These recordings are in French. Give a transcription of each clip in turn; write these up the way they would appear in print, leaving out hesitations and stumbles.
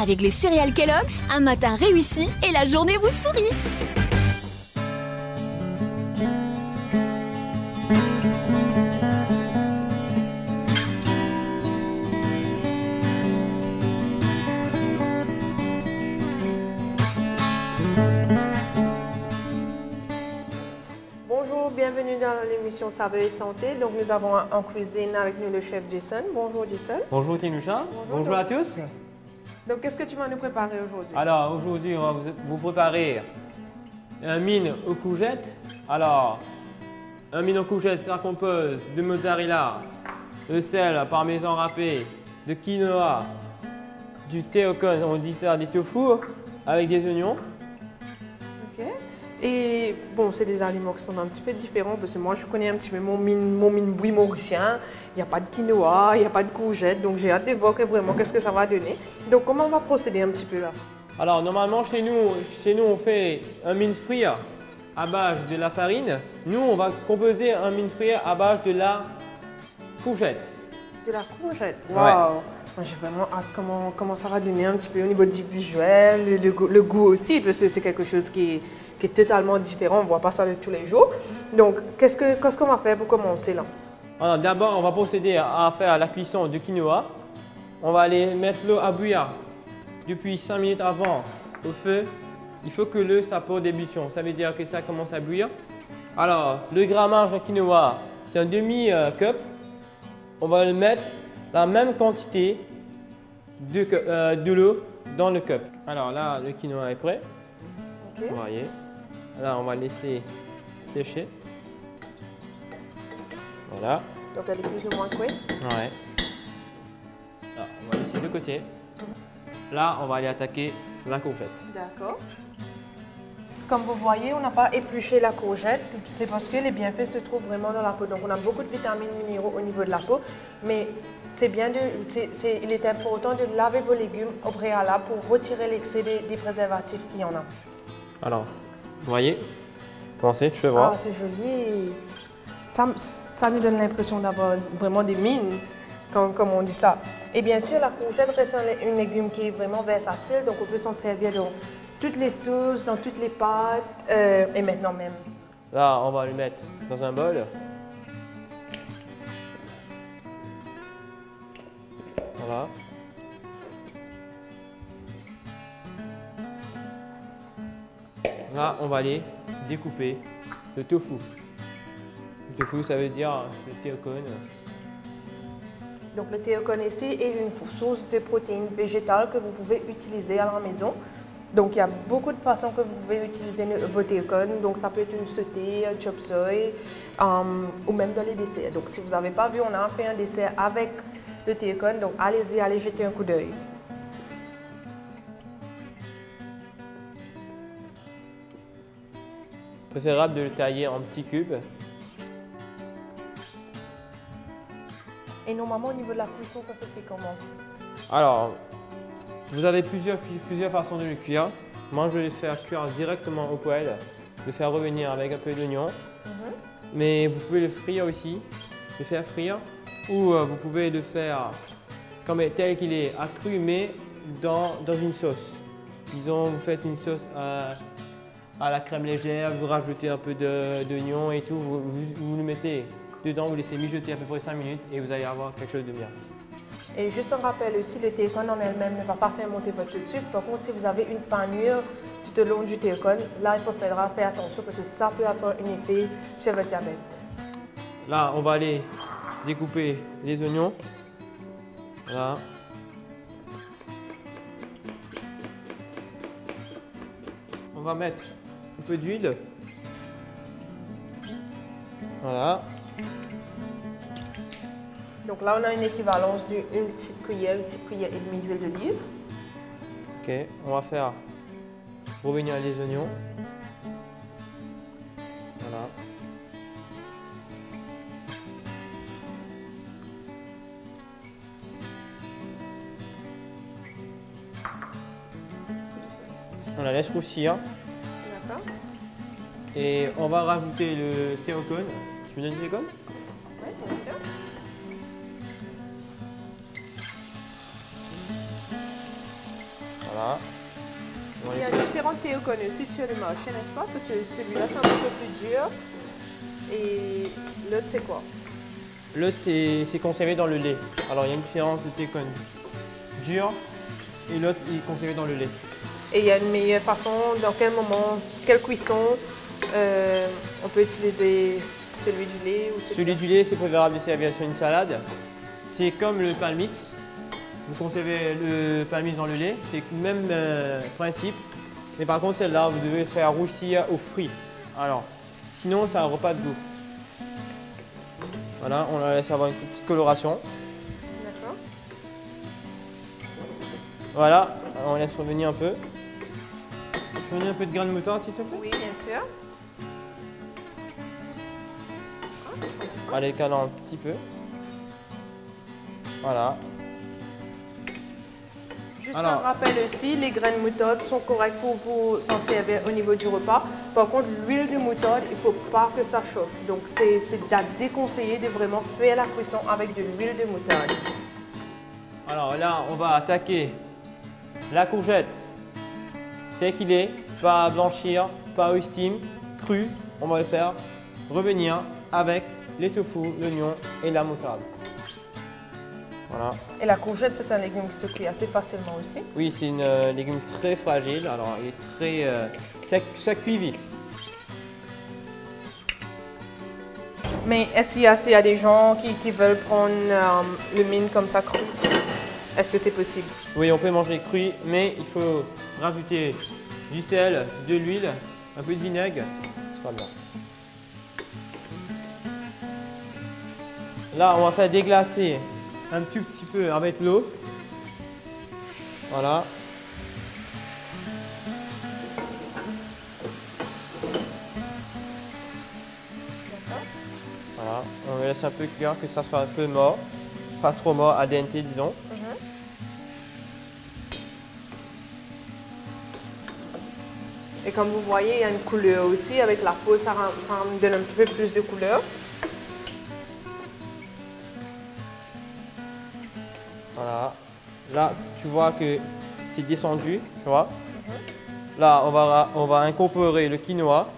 Avec les céréales Kellogg's, un matin réussi et la journée vous sourit. Bonjour, bienvenue dans l'émission Saveur et Santé. Donc nous avons en cuisine avec nous le chef Jason. Bonjour Jason. Bonjour Tinusha. Bonjour à tous. Donc qu'est-ce que tu vas nous préparer aujourd'hui? Alors aujourd'hui, on va vous préparer un mine aux courgettes. Alors, un mine aux courgettes, ça compose de mozzarella, de sel, parmesan râpé, de quinoa, du théocone, on dit ça, des tofu, avec des oignons. Ok. Et bon, c'est des aliments qui sont un petit peu différents parce que moi je connais un petit peu mon mine bouilli mauricien. Il n'y a pas de quinoa, il n'y a pas de courgettes, donc j'ai hâte de voir vraiment qu'est-ce que ça va donner. Donc comment on va procéder un petit peu là? Alors normalement chez nous on fait un mine frit à base de la farine. Nous on va composer un mine frit à base de la courgette. De la courgette? Ouais. Waouh! Moi j'ai vraiment hâte comment ça va donner un petit peu au niveau du visuel, le goût aussi, parce que c'est quelque chose qui est totalement différent, on ne voit pas ça de tous les jours. Donc qu'est-ce qu'on va faire pour commencer là? Alors d'abord, on va procéder à faire la cuisson du quinoa. On va aller mettre l'eau à bouillir depuis 5 minutes avant au feu. Il faut que l'eau ça porte d'ébullition, ça veut dire que ça commence à bouillir. Alors, le grammage de quinoa, c'est un demi-cup. On va le mettre la même quantité de l'eau dans le cup. Alors là, le quinoa est prêt. Okay. Vous voyez. Là, on va laisser sécher. Voilà. Donc elle est plus ou moins cuite. Ouais. Là, on va laisser de côté. Là, on va aller attaquer la courgette. D'accord. Comme vous voyez, on n'a pas épluché la courgette, c'est parce que les bienfaits se trouvent vraiment dans la peau. Donc on a beaucoup de vitamines, minéraux au niveau de la peau, mais c'est bien il est important de laver vos légumes au préalable pour retirer l'excès des préservatifs qu'il y en a. Alors, vous voyez, commencez, tu peux voir. Ah, c'est joli. Ça nous donne l'impression d'avoir vraiment des mines, comme on dit ça. Et bien sûr, la courgette reste un légume qui est vraiment versatile, donc on peut s'en servir dans toutes les sauces, dans toutes les pâtes, et maintenant même. Là, on va le mettre dans un bol. Voilà. Là, on va aller découper le tofu. Le tofu, ça veut dire le théocone. Donc le théocone ici est une source de protéines végétales que vous pouvez utiliser à la maison. Donc il y a beaucoup de façons que vous pouvez utiliser vos théocones. Donc ça peut être une sautée, un chop suey, ou même dans les desserts. Donc si vous n'avez pas vu, on a fait un dessert avec le théocone. Donc allez-y, allez jeter un coup d'œil. Préférable de le tailler en petits cubes. Et normalement, au niveau de la cuisson, ça se fait comment? Alors, vous avez plusieurs façons de le cuire. Moi, je vais le faire cuire directement au poêle, le faire revenir avec un peu d'oignon. Mais vous pouvez le frire aussi, le faire frire. Ou vous pouvez le faire comme tel qu'il est, à cru, mais dans une sauce. Disons, vous faites une sauce à la crème légère, vous rajoutez un peu d'oignon et tout, vous le mettez dedans, vous laissez mijoter à peu près 5 minutes et vous allez avoir quelque chose de bien. Et juste un rappel aussi, le théocone en elle-même ne va pas faire monter votre sucre. Par contre, si vous avez une panure tout au long du théocone, là, il faudra faire attention parce que ça peut avoir un effet sur votre diabète. Là, on va aller découper les oignons. Voilà. On va mettre un peu d'huile. Voilà. Donc là, on a une équivalence d'une petite cuillère et demie d'huile d'olive. Ok, on va faire revenir les oignons. Voilà. On la laisse roussir. D'accord. Et on va rajouter le théocone. Tu me donnes le théocone? Oui, bien sûr. Voilà. Il y a différents théocones aussi sur le marché, n'est-ce pas? Parce que celui-là, c'est un petit peu plus dur. Et l'autre, c'est quoi? L'autre, c'est conservé dans le lait. Alors, il y a une différence de théocone dur et l'autre, il est conservé dans le lait. Et il y a une meilleure façon, dans quel moment, quelle cuisson, on peut utiliser celui du lait ou celui du lait, c'est préférable de servir sur une salade. C'est comme le pain mix. Vous conservez le pain mix dans le lait, c'est le même principe. Mais par contre, celle-là, vous devez faire roussir au fruit. Alors, sinon, ça n'aura pas de goût. Voilà, on la laisse avoir une petite coloration. D'accord. Voilà, on laisse revenir un peu. Tu veux donner un peu de grains de moutarde, s'il te plaît? Oui, bien sûr. Allez, calant un petit peu. Voilà. Juste Alors, un rappel aussi, les graines de moutarde sont correctes pour vous en servir au niveau du repas. Par contre, l'huile de moutarde, il ne faut pas que ça chauffe. Donc, c'est à déconseiller de vraiment faire la cuisson avec de l'huile de moutarde. alors là, on va attaquer la courgette tel qu'il est, pas blanchir, pas au steam, cru. On va le faire revenir avec les tofu, l'oignon et la moutarde. Voilà. Et la courgette, c'est un légume qui se cuit assez facilement aussi. Oui, c'est un légume très fragile. Alors, il est très, ça cuit vite. Mais est-ce qu'il y a des gens qui veulent prendre le mine comme ça cru? Est-ce que c'est possible? Oui, on peut manger cru, mais il faut rajouter du sel, de l'huile, un peu de vinaigre. C'est pas bien. Là, on va faire déglacer un tout petit peu avec l'eau. Voilà. Voilà. On laisse un peu cuire, que ça soit un peu mort. Pas trop mort, al dente, disons. Et comme vous voyez, il y a une couleur aussi. Avec la peau, ça donne un petit peu plus de couleur. Voilà. Là, tu vois que c'est descendu, tu vois. Là, on va incorporer le quinoa.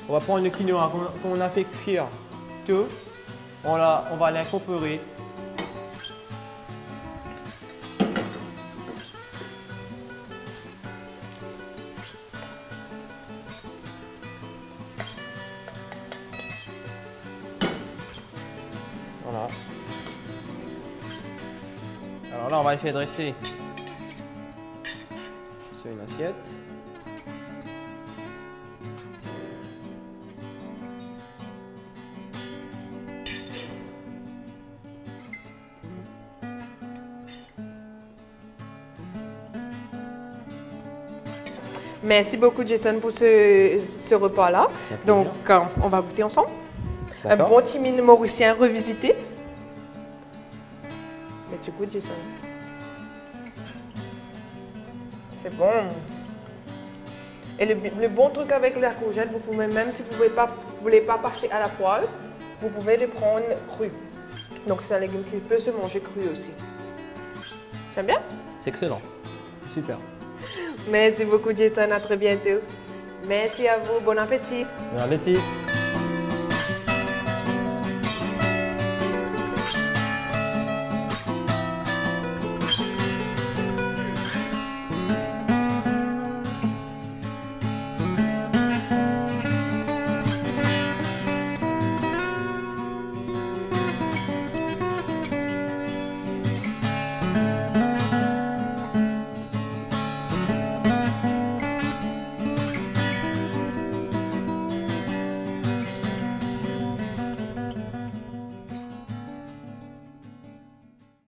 On va prendre le quinoa qu'on a fait cuire tout. On va l'incorporer. Voilà. Alors là, on va le faire dresser sur une assiette. Merci beaucoup Jason pour ce repas-là. Donc on va goûter ensemble. Un bon petit mine mauricien revisité. Mais tu goûtes Jason. C'est bon. Et le bon truc avec la courgette, vous pouvez même si vous ne voulez pas passer à la poêle, vous pouvez le prendre cru. Donc c'est un légume qui peut se manger cru aussi. J'aime bien? C'est excellent. Super. Merci beaucoup Jason, à très bientôt. Merci à vous, bon appétit. Bon appétit.